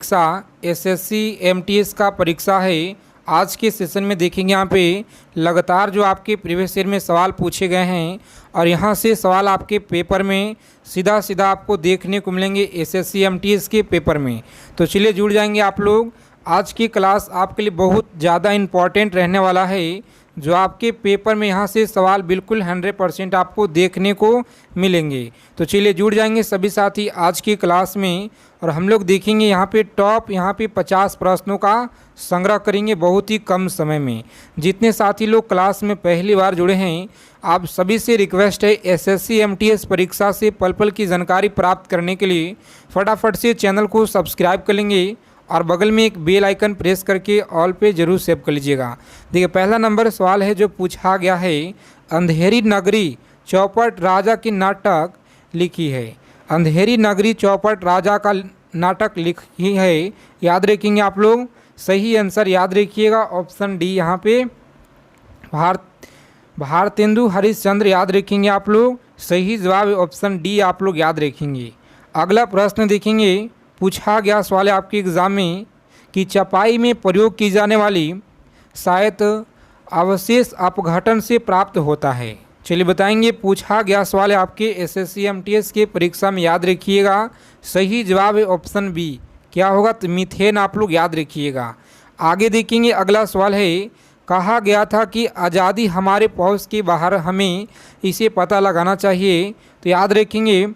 परीक्षा SSC MTS का परीक्षा है। आज के सेशन में देखेंगे यहाँ पे लगातार जो आपके प्रीवियस ईयर में सवाल पूछे गए हैं और यहाँ से सवाल आपके पेपर में सीधा सीधा आपको देखने को मिलेंगे एसएससी एमटीएस के पेपर में। तो चलिए जुड़ जाएंगे आप लोग। आज की क्लास आपके लिए बहुत ज़्यादा इम्पॉर्टेंट रहने वाला है। जो आपके पेपर में यहाँ से सवाल बिल्कुल 100% आपको देखने को मिलेंगे। तो चलिए जुड़ जाएंगे सभी साथी आज की क्लास में और हम लोग देखेंगे यहाँ पे टॉप 50 प्रश्नों का संग्रह करेंगे बहुत ही कम समय में। जितने साथी लोग क्लास में पहली बार जुड़े हैं आप सभी से रिक्वेस्ट है एसएससी एमटीएस परीक्षा से पल पल की जानकारी प्राप्त करने के लिए फटाफट से चैनल को सब्सक्राइब कर लेंगे और बगल में एक बेल आइकन प्रेस करके ऑल पे जरूर सेव कर लीजिएगा। देखिए पहला नंबर सवाल है जो पूछा गया है, अंधेरी नगरी चौपट राजा की नाटक लिखी है। अंधेरी नगरी चौपट राजा का नाटक लिखी है, याद रखेंगे आप लोग। सही आंसर याद रखिएगा ऑप्शन डी यहाँ पे भारतेंदु हरिश्चंद्र याद रखेंगे आप लोग। सही जवाब ऑप्शन डी आप लोग याद रखेंगे। अगला प्रश्न देखेंगे, पूछा गया सवाल है आपके एग्ज़ाम में कि चपाई में प्रयोग की जाने वाली शायद अवशेष अपघटन से प्राप्त होता है। चलिए बताएंगे। पूछा गया सवाल है आपके एसएससी एमटीएस के परीक्षा में, याद रखिएगा। सही जवाब है ऑप्शन बी, क्या होगा तो मीथेन आप लोग याद रखिएगा। आगे देखेंगे अगला सवाल है, कहा गया था कि आज़ादी हमारे पहुंच के बाहर, हमें इसे पता लगाना चाहिए। तो याद रखेंगे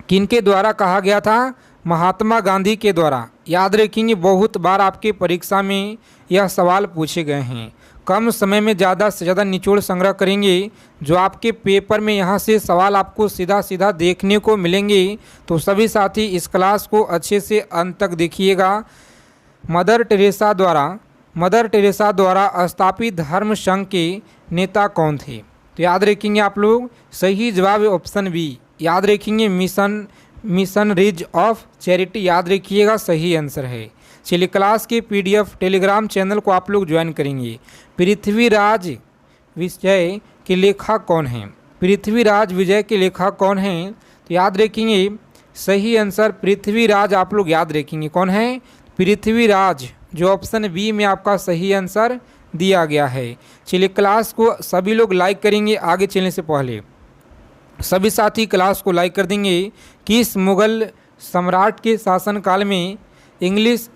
किनके द्वारा कहा गया था, महात्मा गांधी के द्वारा। याद रखेंगे बहुत बार आपके परीक्षा में यह सवाल पूछे गए हैं। कम समय में ज़्यादा से ज़्यादा निचोड़ संग्रह करेंगे जो आपके पेपर में यहाँ से सवाल आपको सीधा सीधा देखने को मिलेंगे। तो सभी साथी इस क्लास को अच्छे से अंत तक देखिएगा। मदर टेरेसा द्वारा स्थापित धर्म संघ के नेता कौन थे? तो याद रखेंगे आप लोग। सही जवाब ऑप्शन बी, याद रखेंगे मिशनरीज ऑफ चैरिटी याद रखिएगा, सही आंसर है। चलिए क्लास के पीडीएफ टेलीग्राम चैनल को आप लोग ज्वाइन करेंगे। पृथ्वीराज विजय के लेखक कौन हैं? पृथ्वीराज विजय के लेखक कौन हैं? तो याद रखेंगे सही आंसर पृथ्वीराज आप लोग याद रखेंगे। कौन है? पृथ्वीराज, जो ऑप्शन बी में आपका सही आंसर दिया गया है। चलिए क्लास को सभी लोग लाइक करेंगे। आगे चलने से पहले सभी साथी क्लास को लाइक कर देंगे। किस मुगल सम्राट के शासनकाल में इंग्लिश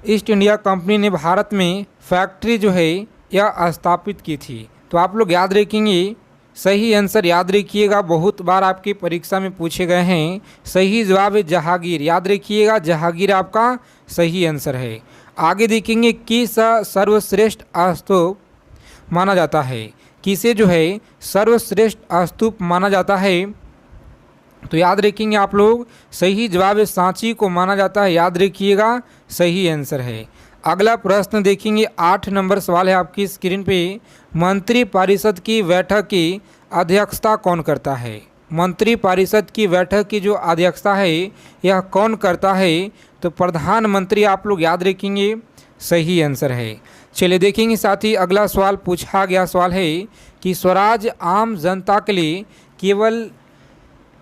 ईस्ट इंडिया कंपनी ने भारत में फैक्ट्री जो है यह स्थापित की थी? तो आप लोग याद रखेंगे सही आंसर याद रखिएगा, बहुत बार आपकी परीक्षा में पूछे गए हैं। सही जवाब है जहांगीर, याद रखिएगा जहांगीर आपका सही आंसर है। आगे देखेंगे किस सर्वश्रेष्ठ स्तूप माना जाता है? किसे जो है सर्वश्रेष्ठ स्तूप माना जाता है? तो याद रखेंगे आप लोग सही जवाब है सांची को माना जाता है, याद रखिएगा सही आंसर है। अगला प्रश्न देखेंगे 8 नंबर सवाल है आपकी स्क्रीन पे, मंत्री परिषद की बैठक की अध्यक्षता कौन करता है? मंत्री परिषद की बैठक की जो अध्यक्षता है यह कौन करता है? तो प्रधानमंत्री आप लोग याद रखेंगे, सही आंसर है। चलिए देखेंगे साथी अगला सवाल पूछा गया सवाल है कि स्वराज आम जनता के लिए केवल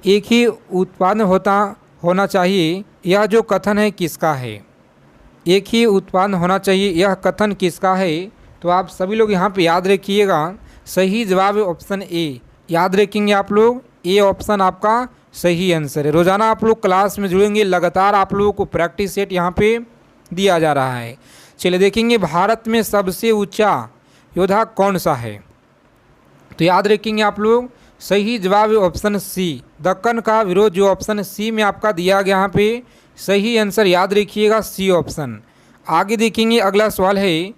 एक ही उत्पादन होना चाहिए, यह जो कथन है किसका है? एक ही उत्पादन होना चाहिए, यह कथन किसका है? तो आप सभी लोग यहाँ पे याद रखिएगा सही जवाब है ऑप्शन ए, याद रखेंगे आप लोग। ए ऑप्शन आपका सही आंसर है। रोज़ाना आप लोग क्लास में जुड़ेंगे, लगातार आप लोगों को प्रैक्टिस सेट यहाँ पे दिया जा रहा है। चलिए देखेंगे भारत में सबसे ऊंचा योद्धा कौन सा है? तो याद रखेंगे आप लोग सही जवाब है ऑप्शन सी, दक्कन का विरोध, जो ऑप्शन सी में आपका दिया गया यहाँ पे सही आंसर याद रखिएगा सी ऑप्शन। आगे देखेंगे अगला सवाल है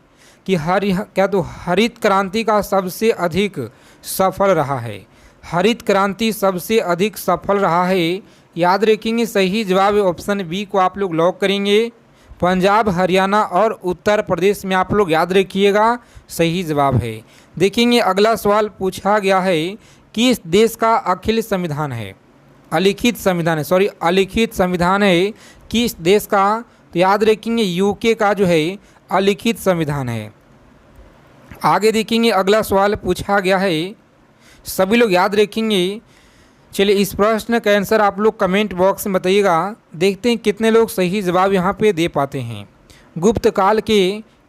कि हरित क्रांति का सबसे अधिक सफल रहा है? हरित क्रांति सबसे अधिक सफल रहा है, याद रखेंगे सही जवाब है ऑप्शन बी को आप लोग लॉक करेंगे। पंजाब, हरियाणा और उत्तर प्रदेश में आप लोग याद रखिएगा सही जवाब है। देखेंगे अगला सवाल पूछा गया है किस देश का अलिखित संविधान है? अलिखित संविधान है किस देश का? तो याद रखेंगे यूके का जो है अलिखित संविधान है। आगे देखेंगे अगला सवाल पूछा गया है, सभी लोग याद रखेंगे चलिए इस प्रश्न का आंसर आप लोग कमेंट बॉक्स में बताइएगा। देखते हैं कितने लोग सही जवाब यहाँ पे दे पाते हैं। गुप्त काल के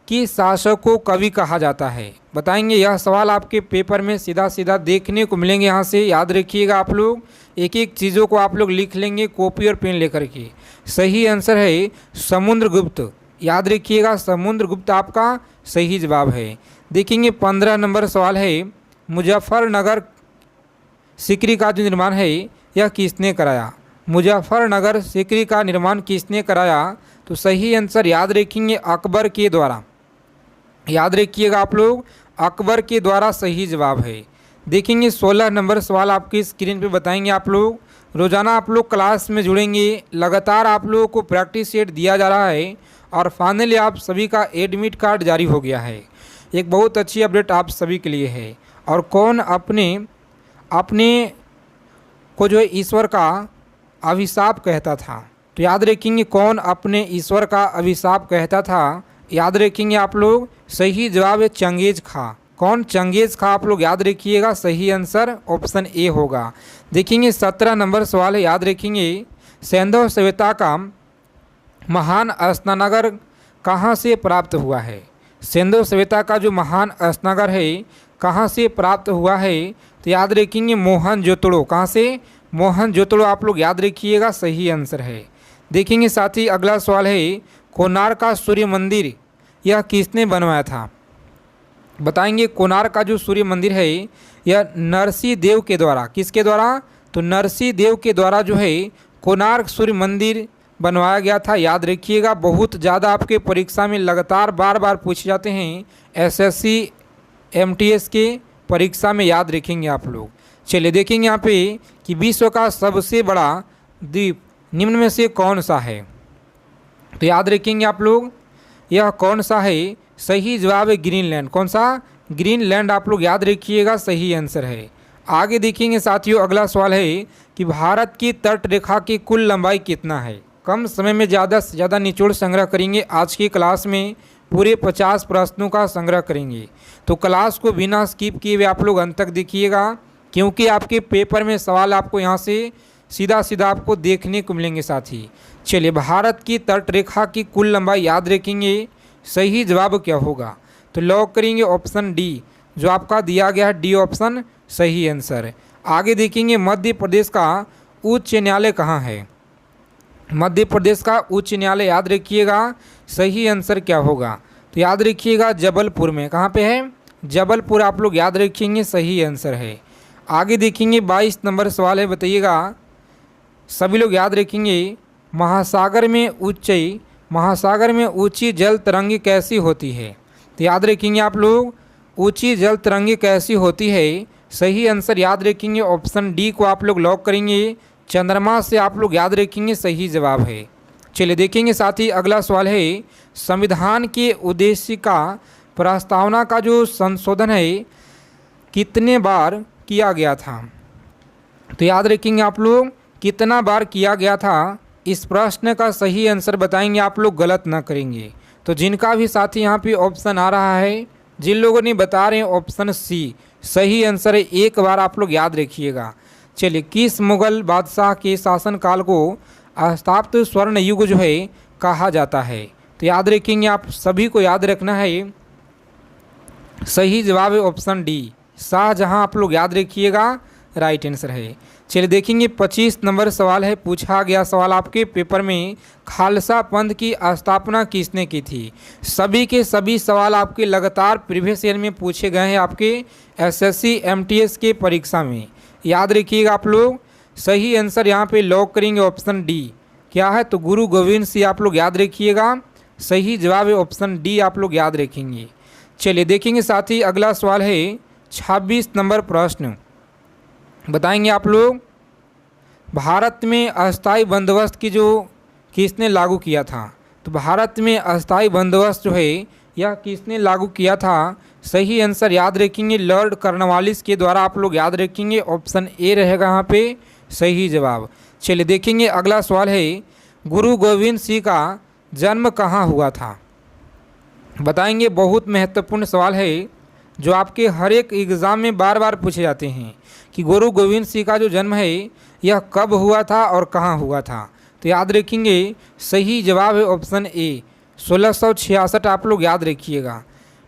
किस शासक को कवि कहा जाता है? बताएंगे। यह सवाल आपके पेपर में सीधा सीधा देखने को मिलेंगे। यहाँ से याद रखिएगा, आप लोग एक एक चीज़ों को आप लोग लिख लेंगे कॉपी और पेन लेकर के। सही आंसर है समुद्रगुप्त। याद रखिएगा, समुद्रगुप्त आपका सही जवाब है। देखेंगे 15 नंबर सवाल है, मुजफ्फरनगर सीकरी का जो निर्माण है यह किसने कराया? मुजफ्फरनगर सीकरी का निर्माण किसने कराया? तो सही आंसर याद रखेंगे अकबर के द्वारा। याद रखिएगा आप लोग, अकबर के द्वारा सही जवाब है। देखेंगे 16 नंबर सवाल आपकी स्क्रीन पे बताएंगे आप लोग। रोज़ाना आप लोग क्लास में जुड़ेंगे, लगातार आप लोगों को प्रैक्टिस सेट दिया जा रहा है और फाइनली आप सभी का एडमिट कार्ड जारी हो गया है। एक बहुत अच्छी अपडेट आप सभी के लिए है। और कौन अपने को जो है ईश्वर का अभिशाप कहता था? तो याद रखेंगे कौन अपने ईश्वर का अभिशाप कहता था? याद रखेंगे आप लोग, सही जवाब है चंगेज खां। कौन? चंगेज खां। आप लोग याद रखिएगा, सही आंसर ऑप्शन ए होगा। देखेंगे 17 नंबर सवाल है, याद रखेंगे सिंधु सभ्यता का महान स्नानागार कहाँ से प्राप्त हुआ है? सिंधु सभ्यता का जो महान स्नानागार है कहाँ से प्राप्त हुआ है? तो याद रखेंगे मोहनजोदड़ो। कहाँ से? मोहनजोदड़ो। आप लोग याद रखिएगा, सही आंसर है। देखेंगे साथ ही अगला सवाल है, कोणार्क का सूर्य मंदिर यह किसने बनवाया था? बताएंगे। कोणार्क का जो सूर्य मंदिर है यह नरसिंह देव के द्वारा। किसके द्वारा? तो नरसिंह देव के द्वारा जो है कोणार्क सूर्य मंदिर बनवाया गया था। याद रखिएगा, बहुत ज़्यादा आपके परीक्षा में लगातार बार बार पूछे जाते हैं। एसएससी एमटीएस के परीक्षा में याद रखेंगे आप लोग। चलिए देखेंगे यहाँ पे कि विश्व का सबसे बड़ा द्वीप निम्न में से कौन सा है? तो याद रखेंगे आप लोग, यह कौन सा है? सही जवाब है ग्रीनलैंड। कौन सा? ग्रीनलैंड। आप लोग याद रखिएगा, सही आंसर है। आगे देखेंगे साथियों, अगला सवाल है कि भारत की तट रेखा की कुल लंबाई कितना है? कम समय में ज़्यादा से ज़्यादा निचोड़ संग्रह करेंगे। आज की क्लास में पूरे 50 प्रश्नों का संग्रह करेंगे, तो क्लास को बिना स्किप किए हुए आप लोग अंत तक देखिएगा, क्योंकि आपके पेपर में सवाल आपको यहाँ से सीधा सीधा आपको देखने को मिलेंगे साथी। चलिए, भारत की तट रेखा की कुल लंबाई याद रखेंगे, सही जवाब क्या होगा? तो लॉक करेंगे ऑप्शन डी, जो आपका दिया गया है डी ऑप्शन सही आंसर। आगे देखेंगे मध्य प्रदेश का उच्च न्यायालय कहाँ है? मध्य प्रदेश का उच्च न्यायालय याद रखिएगा, सही आंसर क्या होगा? तो याद रखिएगा जबलपुर में। कहाँ पे है? जबलपुर। आप लोग याद रखेंगे, सही आंसर है। आगे देखेंगे 22 नंबर सवाल है, बताइएगा। सभी लोग याद रखेंगे, महासागर में ऊंची जल तरंग कैसी होती है? तो याद रखेंगे आप लोग, ऊंची जल तरंग कैसी होती है? सही आंसर याद रखेंगे ऑप्शन डी को आप लोग लॉक करेंगे, चंद्रमा से। आप लोग याद रखेंगे, सही जवाब है। चलिए देखेंगे साथ ही अगला सवाल है, संविधान के उद्देश्य का प्रस्तावना का जो संशोधन है कितने बार किया गया था? तो याद रखेंगे आप लोग, कितना बार किया गया था? इस प्रश्न का सही आंसर बताएंगे आप लोग, गलत ना करेंगे। तो जिनका भी साथी यहाँ पे ऑप्शन आ रहा है, जिन लोगों ने बता रहे हैं ऑप्शन सी सही आंसर है, एक बार आप लोग याद रखिएगा। चलिए, किस मुगल बादशाह के शासनकाल को स्थापित स्वर्ण युग जो है कहा जाता है? तो याद रखेंगे, आप सभी को याद रखना है, सही जवाब है ऑप्शन डी शाहजहां। आप लोग याद रखिएगा, राइट आंसर है। चलिए देखेंगे 25 नंबर सवाल है, पूछा गया सवाल आपके पेपर में, खालसा पंथ की स्थापना किसने की थी? सभी के सभी सवाल आपके लगातार प्रीवियस ईयर में पूछे गए हैं आपके एसएससी एमटीएस के परीक्षा में। याद रखिएगा आप लोग, सही आंसर यहाँ पे लॉक करेंगे ऑप्शन डी। क्या है? तो गुरु गोविंद सिंह। आप लोग याद रखिएगा, सही जवाब है ऑप्शन डी, आप लोग याद रखेंगे। चलिए देखेंगे साथ ही अगला सवाल है 26 नंबर प्रश्न, बताएंगे आप लोग, भारत में अस्थाई बंदोबस्त की जो किसने लागू किया था? तो भारत में अस्थाई बंदोबस्त जो है यह किसने लागू किया था? सही आंसर याद रखेंगे लॉर्ड कॉर्नवालिस के द्वारा। आप लोग याद रखेंगे, ऑप्शन ए रहेगा यहाँ पे सही जवाब। चलिए देखेंगे अगला सवाल है, गुरु गोविंद सिंह का जन्म कहाँ हुआ था? बताएंगे, बहुत महत्वपूर्ण सवाल है जो आपके हर एक एग्ज़ाम में बार बार पूछे जाते हैं कि गुरु गोविंद सिंह का जो जन्म है यह कब हुआ था और कहाँ हुआ था। तो याद रखेंगे सही जवाब है ऑप्शन ए 1666। आप लोग याद रखिएगा।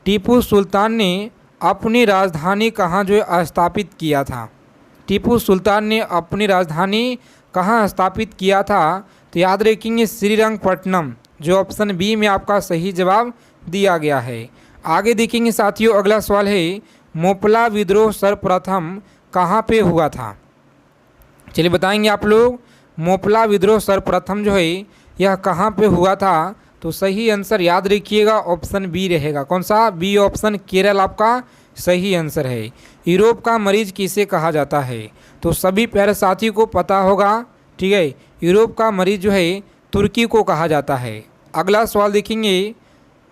टीपू सुल्तान ने अपनी राजधानी कहाँ जो है स्थापित किया था। टीपू सुल्तान ने अपनी राजधानी कहाँ स्थापित किया था। तो याद रखेंगे श्रीरंगपट्टनम, जो ऑप्शन बी में आपका सही जवाब दिया गया है। आगे देखेंगे साथियों, अगला सवाल है मोपला विद्रोह सर्वप्रथम कहाँ पे हुआ था। चलिए बताएंगे आप लोग, मोपला विद्रोह सर्वप्रथम जो है यह कहाँ पे हुआ था। तो सही आंसर याद रखिएगा ऑप्शन बी रहेगा। कौन सा? बी ऑप्शन, केरल आपका सही आंसर है। यूरोप का मरीज किसे कहा जाता है। तो सभी प्यारे साथी को पता होगा, ठीक है। यूरोप का मरीज जो है तुर्की को कहा जाता है। अगला सवाल देखेंगे,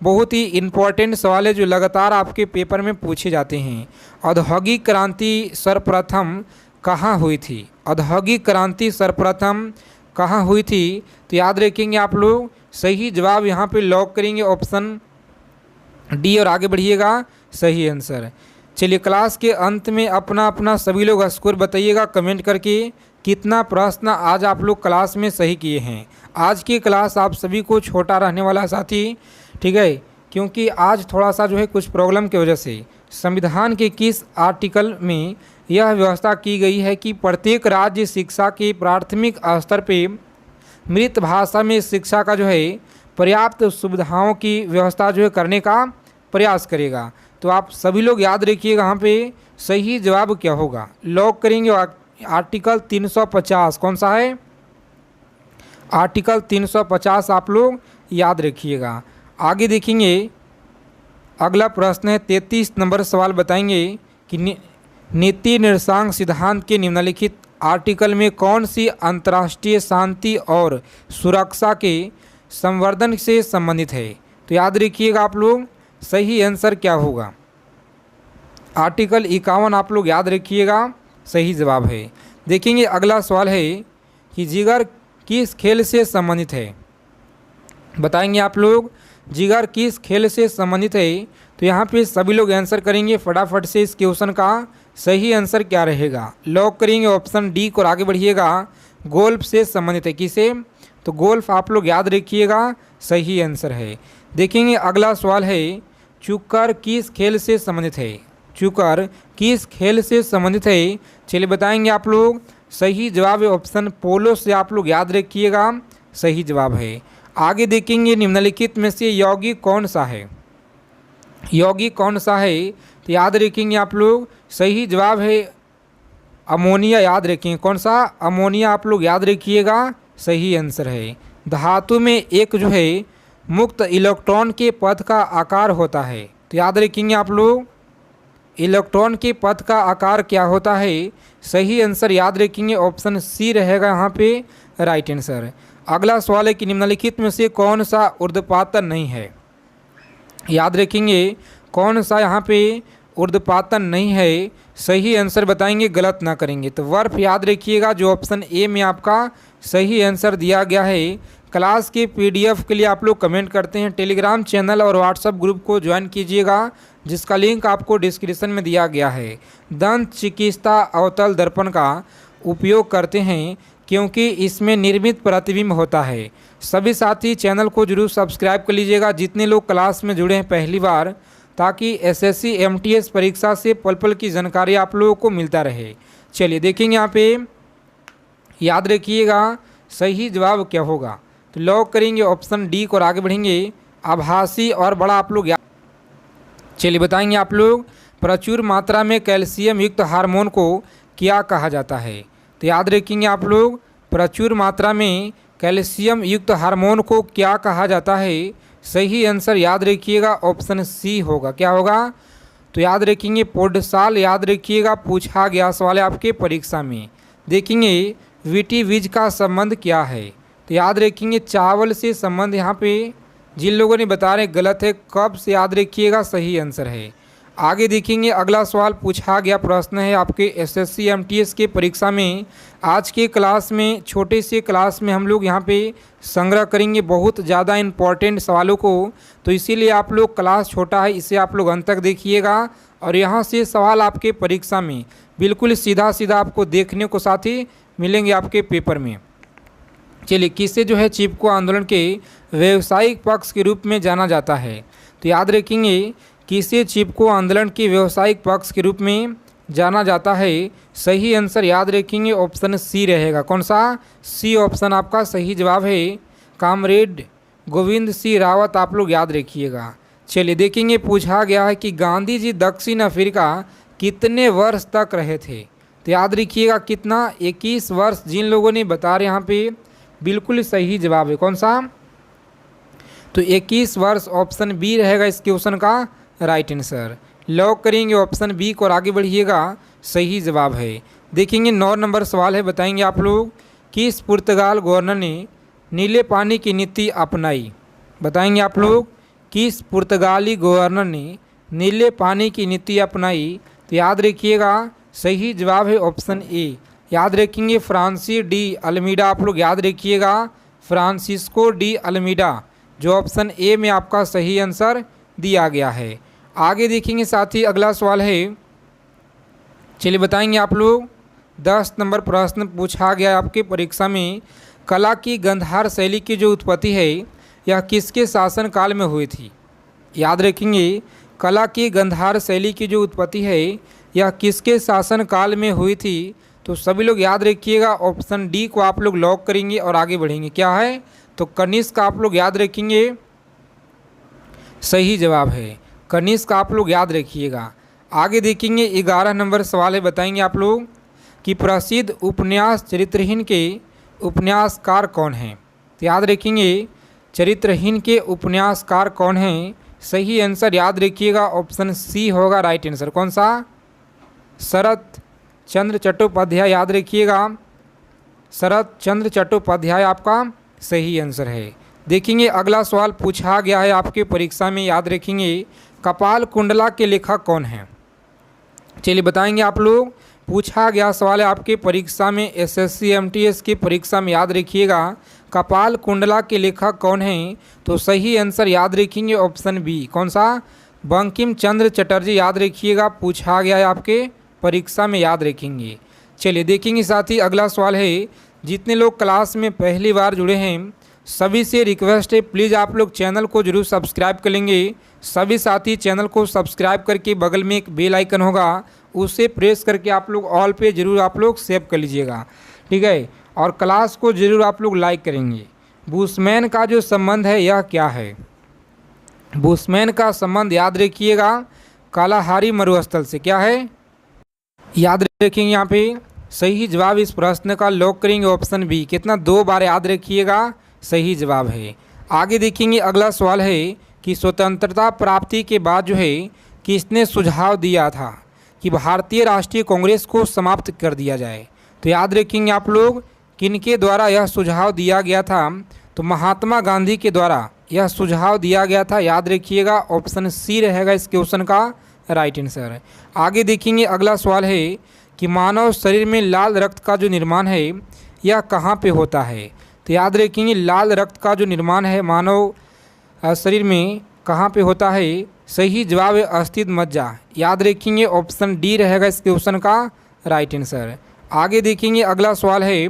बहुत ही इम्पोर्टेंट सवाल है जो लगातार आपके पेपर में पूछे जाते हैं। औद्योगिक क्रांति सर्वप्रथम कहाँ हुई थी। औद्योगिक क्रांति सर्वप्रथम कहाँ हुई थी। तो याद रखेंगे आप लोग, सही जवाब यहाँ पे लॉक करेंगे ऑप्शन डी और आगे बढ़िएगा सही आंसर। चलिए क्लास के अंत में अपना अपना सभी लोग स्कोर बताइएगा कमेंट करके, कितना प्रश्न आज आप लोग क्लास में सही किए हैं। आज की क्लास आप सभी को छोटा रहने वाला साथी, ठीक है, क्योंकि आज थोड़ा सा जो है कुछ प्रॉब्लम की वजह से संविधान के किस आर्टिकल में यह व्यवस्था की गई है कि प्रत्येक राज्य शिक्षा के प्राथमिक स्तर पे मृत भाषा में शिक्षा का जो है पर्याप्त सुविधाओं की व्यवस्था जो है करने का प्रयास करेगा। तो आप सभी लोग याद रखिएगा यहाँ पे सही जवाब क्या होगा। लॉक करेंगे आर्टिकल 350। कौन सा है? आर्टिकल 350 आप लोग याद रखिएगा। आगे देखेंगे, अगला प्रश्न है 33 नंबर सवाल बताएंगे कि नीति निर्देशांक सिद्धांत के निम्नलिखित आर्टिकल में कौन सी अंतर्राष्ट्रीय शांति और सुरक्षा के संवर्धन से संबंधित है। तो याद रखिएगा आप लोग, सही आंसर क्या होगा। आर्टिकल 51 आप लोग याद रखिएगा सही जवाब है। देखेंगे अगला सवाल है कि जिगर किस खेल से संबंधित है। बताएंगे आप लोग जिगर किस खेल से संबंधित है। तो यहाँ पे सभी लोग आंसर करेंगे फटाफट से। इस क्वेश्चन का सही आंसर क्या रहेगा। लॉक करेंगे ऑप्शन डी को और आगे बढ़िएगा गोल्फ से संबंधित है। किसे? तो गोल्फ आप लोग याद रखिएगा सही आंसर है। देखेंगे अगला सवाल है चुकर किस खेल से संबंधित है। चुकर किस खेल से संबंधित है। चलिए बताएंगे आप लोग, सही जवाब है ऑप्शन पोलो से। आप लोग याद रखिएगा सही जवाब है। आगे देखेंगे निम्नलिखित में से यौगिक कौन सा है। यौगिक कौन सा है। तो याद रखेंगे आप लोग, सही जवाब है अमोनिया। याद रखेंगे कौन सा? अमोनिया आप लोग याद रखिएगा सही आंसर है। धातु में एक जो है मुक्त इलेक्ट्रॉन के पथ का आकार होता है। तो याद रखेंगे आप लोग, इलेक्ट्रॉन के पथ का आकार क्या होता है। सही आंसर याद रखेंगे ऑप्शन सी रहेगा यहाँ पे राइट आंसर। अगला सवाल है कि निम्नलिखित में से कौन सा ऊर्ध्वपातन नहीं है। याद रखेंगे कौन सा यहाँ पे ऊर्ध्वपातन नहीं है। सही आंसर बताएंगे, गलत ना करेंगे। तो बर्फ याद रखिएगा जो ऑप्शन ए में आपका सही आंसर दिया गया है। क्लास के पीडीएफ के लिए आप लोग कमेंट करते हैं, टेलीग्राम चैनल और व्हाट्सएप ग्रुप को ज्वाइन कीजिएगा जिसका लिंक आपको डिस्क्रिप्शन में दिया गया है। दंत चिकित्सा अवतल दर्पण का उपयोग करते हैं क्योंकि इसमें निर्मित प्रतिबिंब होता है। सभी साथी चैनल को जरूर सब्सक्राइब कर लीजिएगा जितने लोग क्लास में जुड़े हैं पहली बार, ताकि एसएससी एमटीएस परीक्षा से पल पल की जानकारी आप लोगों को मिलता रहे। चलिए देखेंगे यहाँ पे, याद रखिएगा सही जवाब क्या होगा। तो लॉक करेंगे ऑप्शन डी को और आगे बढ़ेंगे आभासी और बड़ा आप लोग याद। चलिए बताएंगे आप लोग, प्रचुर मात्रा में कैल्शियम युक्त हार्मोन को क्या कहा जाता है। तो याद रखेंगे आप लोग, प्रचुर मात्रा में कैल्शियम युक्त हार्मोन को क्या कहा जाता है। सही आंसर याद रखिएगा ऑप्शन सी होगा। क्या होगा? तो याद रखेंगे पोडसाल। याद रखिएगा पूछा गया सवाल है आपके परीक्षा में। देखेंगे विटिविज का संबंध क्या है। तो याद रखेंगे चावल से संबंध यहाँ पे जिन लोगों ने बता रहे गलत है। कब से याद रखिएगा सही आंसर है। आगे देखेंगे अगला सवाल पूछा गया प्रश्न है आपके एसएससी एमटीएस के परीक्षा में। आज के क्लास में छोटे से क्लास में हम लोग यहाँ पे संग्रह करेंगे बहुत ज़्यादा इम्पॉर्टेंट सवालों को, तो इसीलिए आप लोग क्लास छोटा है, इसे आप लोग अंत तक देखिएगा और यहाँ से सवाल आपके परीक्षा में बिल्कुल सीधा सीधा आपको देखने को साथ ही मिलेंगे आपके पेपर में। चलिए, किसे जो है चिपको आंदोलन के व्यावसायिक पक्ष के रूप में जाना जाता है? तो याद रखेंगे किसे चिपको आंदोलन के व्यावसायिक पक्ष के रूप में जाना जाता है? सही आंसर याद रखेंगे ऑप्शन सी रहेगा। कौन सा? सी ऑप्शन आपका सही जवाब है। कॉमरेड गोविंद सिंह रावत आप लोग याद रखिएगा। चलिए देखेंगे, पूछा गया है कि गांधी जी दक्षिण अफ्रीका कितने वर्ष तक रहे थे? तो याद रखिएगा कितना? 21 वर्ष। जिन लोगों ने बता रहे यहाँ पे बिल्कुल सही जवाब है। कौन सा? तो 21 वर्ष ऑप्शन बी रहेगा इस क्वेश्चन का राइट आंसर। लॉक करेंगे ऑप्शन बी को और आगे बढ़िएगा, सही जवाब है। देखेंगे 9 नंबर सवाल है, बताएंगे आप लोग किस पुर्तगाल गवर्नर ने नीले पानी की नीति अपनाई? बताएंगे आप लोग किस पुर्तगाली गवर्नर ने नीले पानी की नीति अपनाई? तो याद रखिएगा सही जवाब है ऑप्शन ए। याद रखेंगे फ्रांसिस डी अल्मीडा आप लोग याद रखिएगा, फ्रांसिस्को डी अल्मीडा, जो ऑप्शन ए में आपका सही आंसर दिया गया है। आगे देखेंगे साथ ही अगला सवाल है, चलिए बताएंगे आप लोग 10 नंबर प्रश्न पूछा गया आपके परीक्षा में। कला की गंधार शैली की जो उत्पत्ति है यह किसके शासन काल में हुई थी? याद रखेंगे कला की गंधार शैली की जो उत्पत्ति है यह किसके शासन काल में हुई थी? तो सभी लोग याद रखिएगा ऑप्शन डी को आप लोग लॉक करेंगे और आगे बढ़ेंगे। क्या है? तो कनिष्क आप लोग याद रखेंगे, सही जवाब है कनिष्क आप लोग याद रखिएगा। आगे देखेंगे 11 नंबर सवाल है, बताएंगे आप लोग कि प्रसिद्ध उपन्यास चरित्रहीन के उपन्यासकार कौन हैं? तो याद रखेंगे चरित्रहीन के उपन्यासकार कौन हैं? सही आंसर याद रखिएगा ऑप्शन सी होगा राइट आंसर। कौन सा? शरत चंद्र चट्टोपाध्याय याद रखिएगा, शरत चंद्र चट्टोपाध्याय आपका सही आंसर है। देखेंगे अगला सवाल पूछा गया है आपके परीक्षा में, याद रखेंगे कपाल कुंडला के लेखक कौन हैं? चलिए बताएंगे आप लोग, पूछा गया सवाल है आपके परीक्षा में एसएससी एमटीएस की परीक्षा में, याद रखिएगा कपाल कुंडला के लेखक कौन हैं? तो सही आंसर याद रखेंगे ऑप्शन बी। कौन सा? बंकिम चंद्र चटर्जी याद रखिएगा, पूछा गया है आपके परीक्षा में, याद रखेंगे। चलिए देखेंगे साथ ही अगला सवाल है, जितने लोग क्लास में पहली बार जुड़े हैं सभी से रिक्वेस्ट है प्लीज़ आप लोग चैनल को जरूर सब्सक्राइब कर लेंगे। सभी साथी चैनल को सब्सक्राइब करके बगल में एक बेल आइकन होगा उसे प्रेस करके आप लोग ऑल पे जरूर आप लोग सेव कर लीजिएगा, ठीक है। और क्लास को जरूर आप लोग लाइक करेंगे। बुशमैन का जो संबंध है यह क्या है? बुशमैन का संबंध याद रखिएगा कालाहारी मरुस्थल से। क्या है? याद रखेंगे यहाँ पे सही जवाब इस प्रश्न का लॉक करेंगे ऑप्शन बी। कितना? 2 बार याद रखिएगा, सही जवाब है। आगे देखेंगे अगला सवाल है कि स्वतंत्रता प्राप्ति के बाद जो है किसने सुझाव दिया था कि भारतीय राष्ट्रीय कांग्रेस को समाप्त कर दिया जाए? तो याद रखेंगे आप लोग किनके द्वारा यह सुझाव दिया गया था? तो महात्मा गांधी के द्वारा यह सुझाव दिया गया था, याद रखिएगा ऑप्शन सी रहेगा इस क्वेश्चन का राइट आंसर। आगे देखेंगे अगला सवाल है कि मानव शरीर में लाल रक्त का जो निर्माण है यह कहाँ पे होता है? तो याद रखेंगे लाल रक्त का जो निर्माण है मानव शरीर में कहाँ पे होता है? सही जवाब है अस्थित मज्जा, याद रखेंगे ऑप्शन डी रहेगा इस क्वेश्चन का राइट आंसर। आगे देखेंगे अगला सवाल है,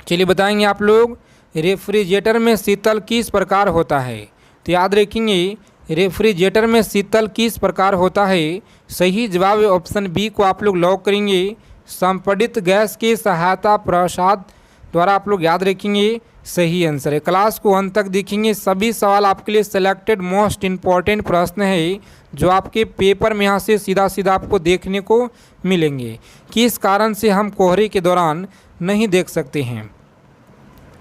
चलिए बताएंगे आप लोग रेफ्रिजरेटर में शीतल किस प्रकार होता है? तो याद रखेंगे रेफ्रिजरेटर में शीतल किस प्रकार होता है? सही जवाब है ऑप्शन बी को आप लोग लॉक करेंगे संपीड़ित गैस की सहायता प्रसाद द्वारा आप लोग याद रखेंगे, सही आंसर है। क्लास को अंत तक देखेंगे, सभी सवाल आपके लिए सेलेक्टेड मोस्ट इम्पॉर्टेंट प्रश्न है जो आपके पेपर में यहाँ से सीधा सीधा आपको देखने को मिलेंगे। किस कारण से हम कोहरे के दौरान नहीं देख सकते हैं?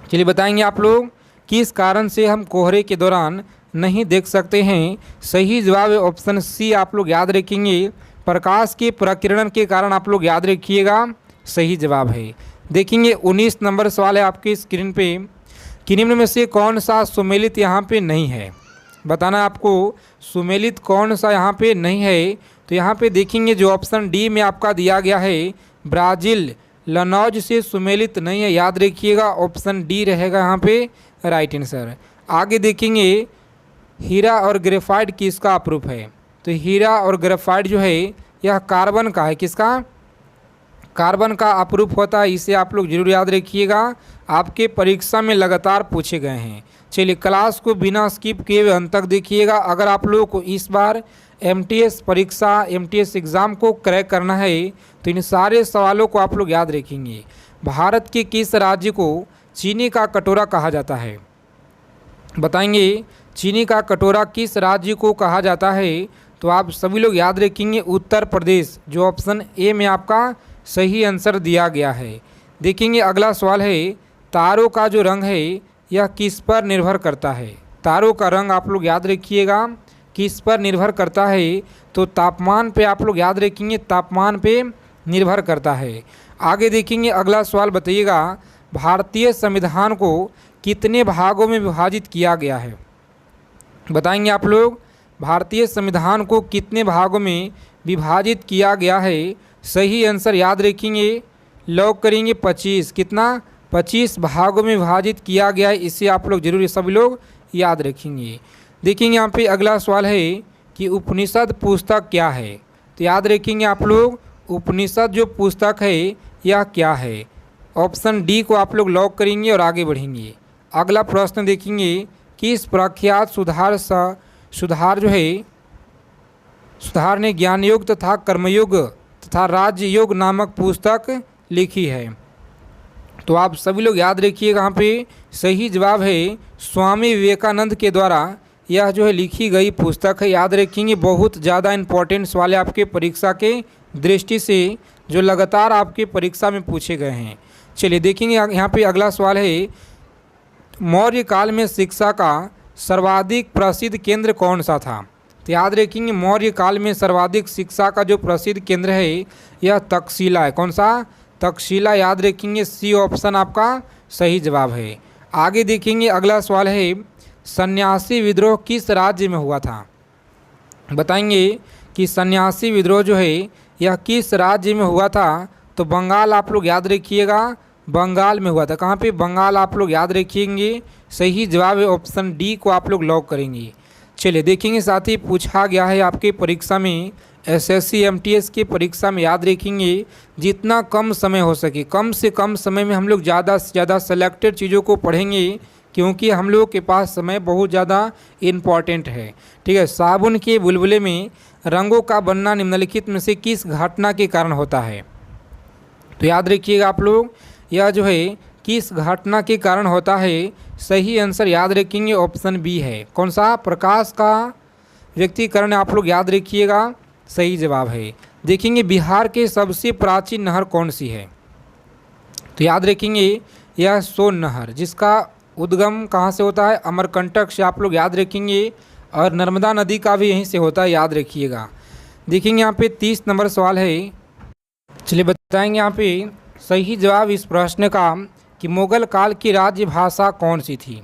चलिए बताएंगे आप लोग किस कारण से हम कोहरे के दौरान नहीं देख सकते हैं? सही जवाब है ऑप्शन सी आप लोग याद रखेंगे प्रकाश के प्रकीर्णन के कारण आप लोग याद रखिएगा, सही जवाब है। देखेंगे 19 नंबर सवाल है आपकी स्क्रीन पे कि निम्न में से कौन सा सुमेलित यहाँ पे नहीं है? बताना है आपको सुमेलित कौन सा यहाँ पे नहीं है। तो यहाँ पे देखेंगे जो ऑप्शन डी में आपका दिया गया है ब्राज़ील लनौज से सुमेलित नहीं है, याद रखिएगा ऑप्शन डी रहेगा यहाँ पे राइट आंसर। आगे देखेंगे हीरा और ग्रेफाइट किसका अप्रूफ है। तो हीरा और ग्रेफाइट जो है यह कार्बन का है, किसका, कार्बन का अप्रूफ होता है। इसे आप लोग जरूर याद रखिएगा, आपके परीक्षा में लगातार पूछे गए हैं। चलिए क्लास को बिना स्किप किए हुए अंत तक देखिएगा। अगर आप लोगों को इस बार एमटीएस परीक्षा एमटीएस एग्ज़ाम को क्रैक करना है तो इन सारे सवालों को आप लोग याद रखेंगे। भारत के किस राज्य को चीनी का कटोरा कहा जाता है, बताएंगे चीनी का कटोरा किस राज्य को कहा जाता है। तो आप सभी लोग याद रखेंगे उत्तर प्रदेश, जो ऑप्शन ए में आपका सही आंसर दिया गया है। देखेंगे अगला सवाल है तारों का जो रंग है यह किस पर निर्भर करता है। तारों का रंग आप लोग याद रखिएगा किस पर निर्भर करता है। तो तापमान पे आप लोग याद रखेंगे, तापमान पे निर्भर करता है। आगे देखेंगे अगला सवाल, बताइएगा भारतीय संविधान को कितने भागों में विभाजित किया गया है। बताएंगे आप लोग भारतीय संविधान को कितने भागों में विभाजित किया गया है। सही आंसर याद रखेंगे, लॉक करेंगे 25, कितना 25 भागों में विभाजित किया गया है। इसे आप लोग जरूर सभी लोग याद रखेंगे। देखेंगे यहाँ पे अगला सवाल है कि उपनिषद पुस्तक क्या है। तो याद रखेंगे आप लोग उपनिषद जो पुस्तक है यह क्या है। ऑप्शन डी को आप लोग लॉक करेंगे और आगे बढ़ेंगे। अगला प्रश्न देखेंगे किस प्रख्यात सुधार जो है सुधार ने ज्ञान योग तथा कर्मयोग तथा राजयोग नामक पुस्तक लिखी है। तो आप सभी लोग याद रखिएगा, यहाँ पे सही जवाब है स्वामी विवेकानंद के द्वारा यह जो है लिखी गई पुस्तक है। याद रखेंगे बहुत ज़्यादा इंपॉर्टेंट सवाल है आपके परीक्षा के दृष्टि से, जो लगातार आपके परीक्षा में पूछे गए हैं। चलिए देखेंगे यहाँ पे अगला सवाल है मौर्य काल में शिक्षा का सर्वाधिक प्रसिद्ध केंद्र कौन सा था। तो याद रखेंगे मौर्य काल में सर्वाधिक शिक्षा का जो प्रसिद्ध केंद्र है यह तक्षशिला है। कौन सा, तक्षशिला। याद रखेंगे सी ऑप्शन आपका सही जवाब है। आगे देखेंगे अगला सवाल है सन्यासी विद्रोह किस राज्य में हुआ था। बताएंगे कि सन्यासी विद्रोह जो है यह किस राज्य में हुआ था। तो बंगाल आप लोग याद रखिएगा, बंगाल में हुआ था। कहाँ पे, बंगाल आप लोग याद रखेंगे। सही जवाब है ऑप्शन डी को आप लोग लॉक करेंगे। चलिए देखेंगे साथ ही पूछा गया है आपके परीक्षा में एसएससी एमटीएस की परीक्षा में, याद रखेंगे जितना कम समय हो सके कम से कम समय में हम लोग ज़्यादा से ज़्यादा सेलेक्टेड चीज़ों को पढ़ेंगे, क्योंकि हम लोगों के पास समय बहुत ज़्यादा इम्पॉर्टेंट है। ठीक है, साबुन के बुलबुले में रंगों का बनना निम्नलिखित में से किस घटना के कारण होता है। तो याद रखिएगा आप लोग यह जो है किस घटना के कारण होता है। सही आंसर याद रखेंगे ऑप्शन बी है। कौन सा, प्रकाश का व्यक्तीकरण आप लोग याद रखिएगा सही जवाब है। देखेंगे बिहार के सबसे प्राचीन नहर कौन सी है। तो याद रखेंगे यह सोन नहर, जिसका उद्गम कहाँ से होता है, अमरकंटक से आप लोग याद रखेंगे। और नर्मदा नदी का भी यहीं से होता है, याद रखिएगा। देखेंगे यहाँ पे 30 नंबर सवाल है। चलिए बताएंगे यहाँ पे सही जवाब इस प्रश्न का कि मुगल काल की राज्य भाषा कौन सी थी।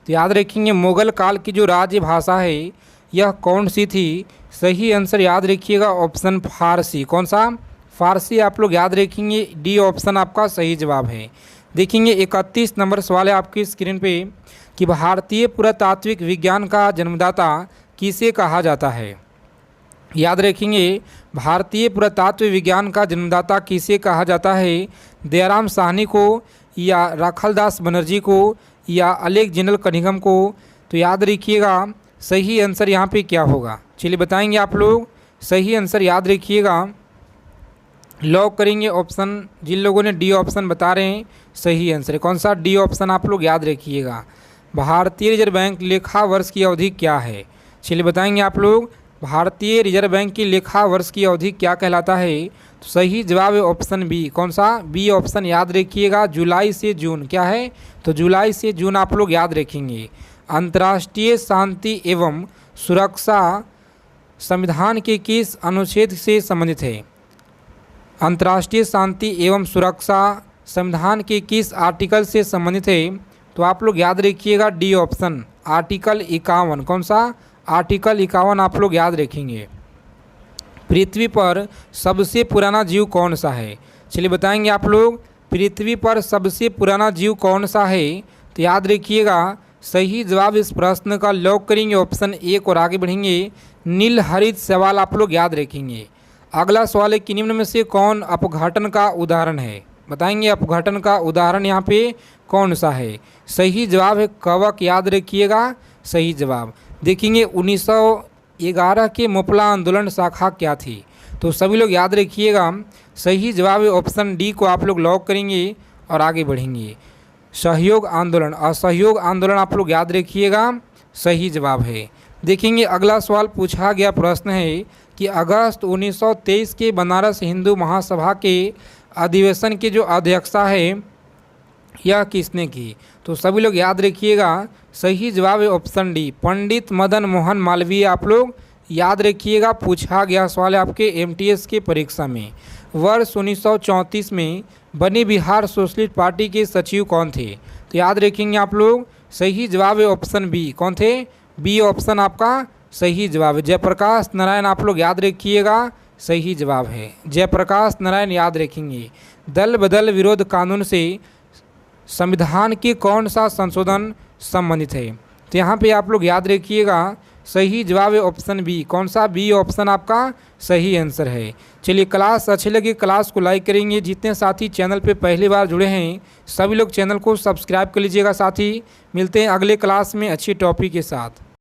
तो याद रखेंगे मुगल काल की जो राज्य भाषा है यह कौन सी थी। सही आंसर याद रखिएगा ऑप्शन फारसी। कौन सा, फारसी आप लोग याद रखेंगे, डी ऑप्शन आपका सही जवाब है। देखेंगे 31 नंबर सवाल है आपकी स्क्रीन पे कि भारतीय पुरातात्विक विज्ञान का जन्मदाता किसे कहा जाता है। याद रखेंगे भारतीय पुरातत्व विज्ञान का जन्मदाता किसे कहा जाता है, दयाराम साहनी को या राखालदास बनर्जी को या अलेक्जेंडर कनिंघम को। तो याद रखिएगा सही आंसर यहाँ पे क्या होगा। चलिए बताएंगे आप लोग, सही आंसर याद रखिएगा, लॉक करेंगे ऑप्शन जिन लोगों ने डी ऑप्शन बता रहे हैं सही आंसर है। कौन सा, डी ऑप्शन आप लोग याद रखिएगा। भारतीय रिजर्व बैंक लेखा वर्ष की अवधि क्या है। चलिए बताएंगे आप लोग भारतीय रिजर्व बैंक की लेखा वर्ष की अवधि क्या कहलाता है। तो सही जवाब है ऑप्शन बी। कौन सा, बी ऑप्शन याद रखिएगा, जुलाई से जून। क्या है, तो जुलाई से जून आप लोग याद रखेंगे। अंतर्राष्ट्रीय शांति एवं सुरक्षा संविधान के किस अनुच्छेद से संबंधित है। अंतर्राष्ट्रीय शांति एवं सुरक्षा संविधान के किस आर्टिकल से संबंधित है। तो आप लोग याद रखिएगा डी ऑप्शन, आर्टिकल 51। कौन सा, आर्टिकल 51 आप लोग याद रखेंगे। पृथ्वी पर सबसे पुराना जीव कौन सा है? चलिए बताएंगे आप लोग, पृथ्वी पर सबसे पुराना जीव कौन सा है? तो याद रखिएगा, सही जवाब इस प्रश्न का लॉक करेंगे ऑप्शन 1 और आगे बढ़ेंगे। नील हरित सवाल आप लोग याद रखेंगे। अगला सवाल है कि निम्न में से कौन अपघटन का उदाहरण है? बताएंगे अपघटन का उदाहरण यहाँ पे कौन सा है? सही जवाब है कवक, याद रखिएगा सही जवाब। देखेंगे 1911 के मोपला आंदोलन शाखा क्या थी? तो सभी लोग याद रखिएगा, सही जवाब है ऑप्शन डी को आप लोग लॉक करेंगे और आगे बढ़ेंगे। सहयोग आंदोलन, असहयोग आंदोलन आप लोग याद रखिएगा सही जवाब है। देखेंगे अगला सवाल पूछा गया प्रश्न है कि अगस्त 1923 के बनारस हिंदू महासभा के अधिवेशन की जो अध्यक्षता है यह किसने की? तो सभी लोग याद रखिएगा, सही जवाब है ऑप्शन डी, पंडित मदन मोहन मालवीय। आप लोग याद रखिएगा, पूछा गया सवाल है आपके एमटीएस के परीक्षा में। वर्ष 1934 में बनी बिहार सोशलिस्ट पार्टी के सचिव कौन थे? तो याद रखेंगे आप लोग, सही जवाब है ऑप्शन बी, कौन थे? बी ऑप्शन आपका सही जवाब है, जयप्रकाश नारायण। आप लोग याद रखिएगा सही जवाब है जयप्रकाश नारायण, याद रखेंगे। दल बदल विरोध कानून से संविधान के कौन सा संशोधन संबंधित है? तो यहाँ पे आप लोग याद रखिएगा, सही जवाब है ऑप्शन बी, कौन सा? बी ऑप्शन आपका सही आंसर है। चलिए, क्लास अच्छे लगे क्लास को लाइक करेंगे। जितने साथी चैनल पे पहली बार जुड़े हैं सभी लोग चैनल को सब्सक्राइब कर लीजिएगा। साथ ही मिलते हैं अगले क्लास में अच्छी टॉपिक के साथ।